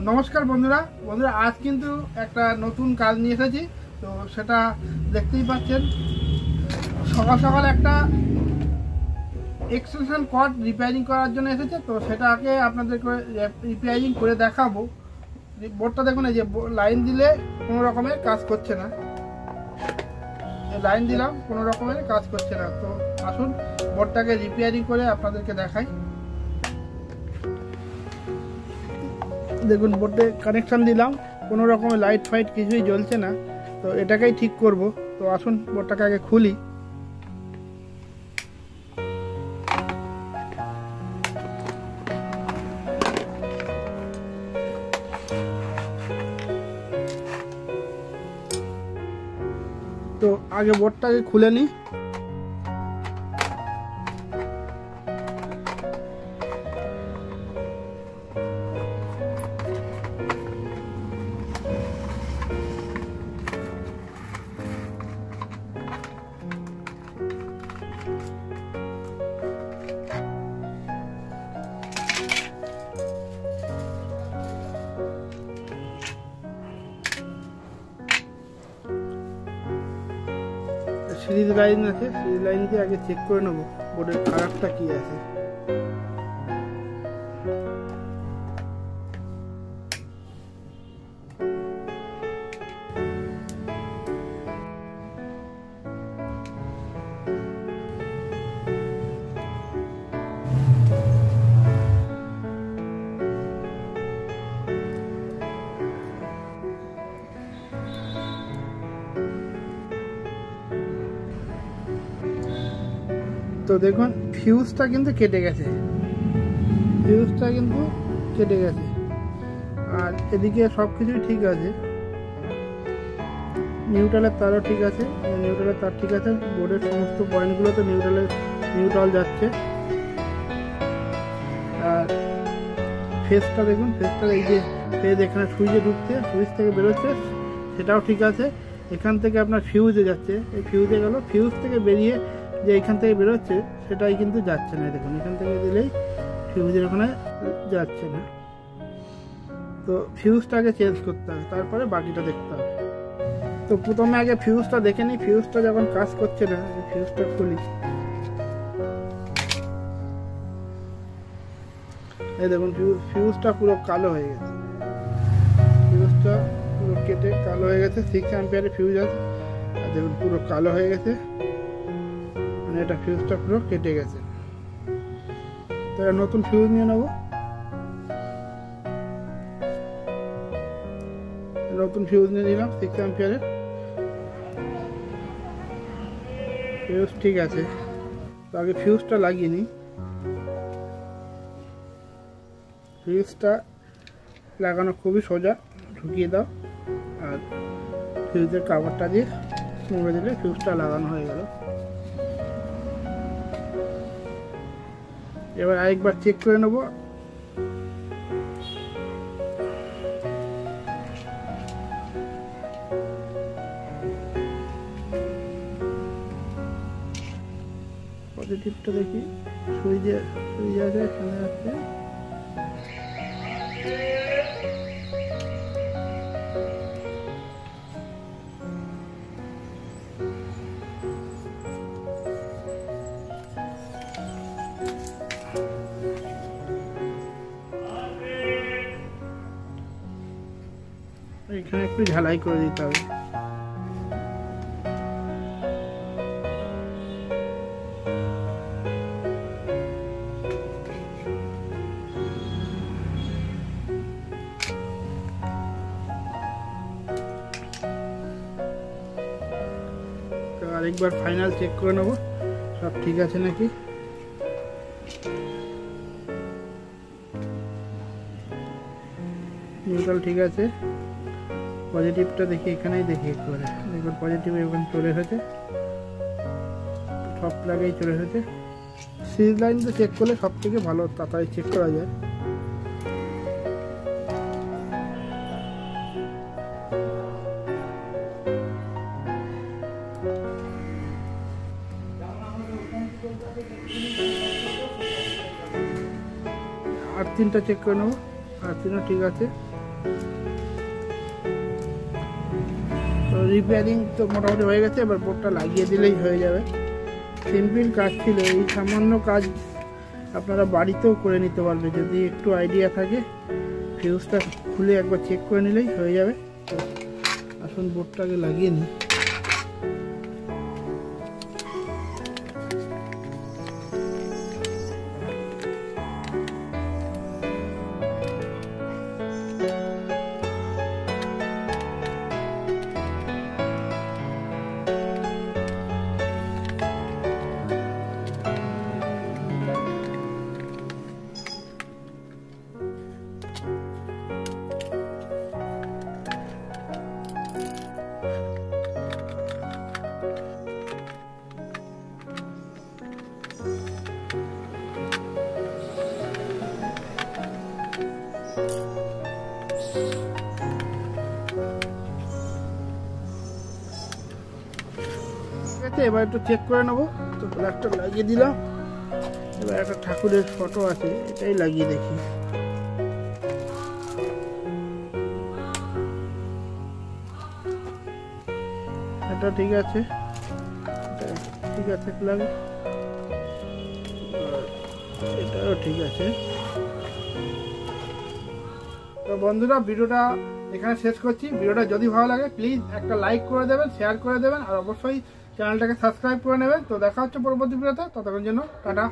নমস্কার বন্ধুরা আজ কিন্তু একটা নতুন কাজ নিয়ে এসেছি। তো সেটা দেখতেই পাচ্ছেন, সকাল সকাল একটা এক্সটেনশন কর্ড রিপেয়ারিং করার জন্য এসেছে। তো সেটাকে আপনাদেরকে রিপেয়ারিং করে দেখাবো। বোর্ডটা দেখুন, এই যে লাইন দিলে কোনো রকমের কাজ করছে না, লাইন দিলাম কোনো রকমের কাজ করছে না। তো আসুন বোর্ডটাকে রিপেয়ারিং করে আপনাদেরকে দেখাই। দেখুন, বোর্ডে কানেকশান দিলাম, কোনো রকমের লাইট ফাইট কিছুই জ্বলছে না। তো এটাকেই ঠিক করব। তো আসুন বোর্ডটাকে আগে খুলি। তো আগে বোর্ডটাকে খুলে নিই। সিরিজ লাইন আছে, সিরিজ লাইন দিয়ে আগে চেক করে নেবো বোর্ডের খারাপটা কি আছে। তো দেখুন, ফিউজটা কিন্তু কেটে গেছে, আর এদিকে সব কিছুই ঠিক আছে। নিউট্রালের তারও ঠিক আছে, বোর্ডের সমস্ত পয়েন্টগুলোতে নিউট্রাল যাচ্ছে। আর ফেসটা দেখুন, এই যে ফেজ এখানে সুইচে ঢুকছে, সুইচ থেকে বেরোচ্ছে, সেটাও ঠিক আছে। এখান থেকে আপনার ফিউজে যাচ্ছে, এই ফিউজে গেল, ফিউজ থেকে বেরিয়ে যে এখান থেকে বেরোচ্ছে সেটাই কিন্তু যাচ্ছে না। দেখুন, এখান থেকে দিলেই ফিউজের ওখানে যাচ্ছে না। তো ফিউজটাকে চেঞ্জ করতে হবে, তারপরে বাকিটা দেখতে হবে। তো প্রথমে আগে ফিউজটা দেখে নিই। ফিউজটা যখন কাজ করছে না, ফিউজটা খুলি। এই দেখুন, ফিউজটা পুরো কালো হয়ে গেছে, ফিউজটা পুরো কেটে কালো হয়ে গেছে। 6 অ্যাম্পিয়ারের ফিউজ আছে, আর দেখুন পুরো কালো হয়ে গেছে, মানে এটা ফিউজটা পুরো কেটে গেছে। তো নতুন ফিউজ নিয়ে নেব। নতুন ফিউজ নিয়ে নিলাম 6 অ্যাম্পিয়ারের ফিউজ, ঠিক আছে। তো আগে ফিউজটা লাগিয়ে নিই। ফিউজটা লাগানো খুবই সোজা, ঢুকিয়ে দাও আর ফিউজের কাভারটা দিয়ে মুড়ে দিলে ফিউজটা লাগানো হয়ে গেল। এবার আরেকবার চেক করে নেব। পজিটিভটা দেখি, সুইচ আছে, এখানে আছে। এখানে একটু ঝালাই করে দিতে হবে। তো আরেকবার ফাইনাল চেক করে নেব সব ঠিক আছে নাকি। নিউট্রাল ঠিক আছে। পজিটিভটা দেখি, এখানেই দেখি করে দেখুন, পজিটিভ এখানে চলে এসেছে, সব প্লাগেই চলে এসেছে। সিরিজ লাইনটা চেক করলে সব থেকে ভালো, তাড়াতাড়ি চেক করা যায়। আর্থিনটা চেক করে নেবো, আর্থিনও ঠিক আছে। তো রিপেয়ারিং তো মোটামুটি হয়ে গেছে, এবার বোর্ডটা লাগিয়ে দিলেই হয়ে যাবে। সিম্পল কাজ ছিল, এই সামান্য কাজ আপনারা বাড়িতেও করে নিতে পারবে যদি একটু আইডিয়া থাকে। ফিউজটা খুলে একবার চেক করে নিলেই হয়ে যাবে। তো আসুন বোর্ডটাকে লাগিয়ে নিই। এবার একটু চেক করে নেবো। তো প্লাগটা লাগিয়ে দিলাম। এবার একটা ঠাকুরের ফটো আছে, এটাই লাগিয়ে দেখি। এটা ঠিক আছে, ঠিক আছে প্লাগ, এটাও ঠিক আছে। তো বন্ধুরা, ভিডিওটা এখানে শেষ করছি। ভিডিওটা যদি ভালো লাগে প্লিজ একটা লাইক করে দেবেন, শেয়ার করে দেবেন, আর অবশ্যই চ্যানেলটাকে সাবস্ক্রাইব করে নেবেন। তো দেখা হচ্ছে পরবর্তী ভিডিওতে, ততক্ষণ জন্য টাটা।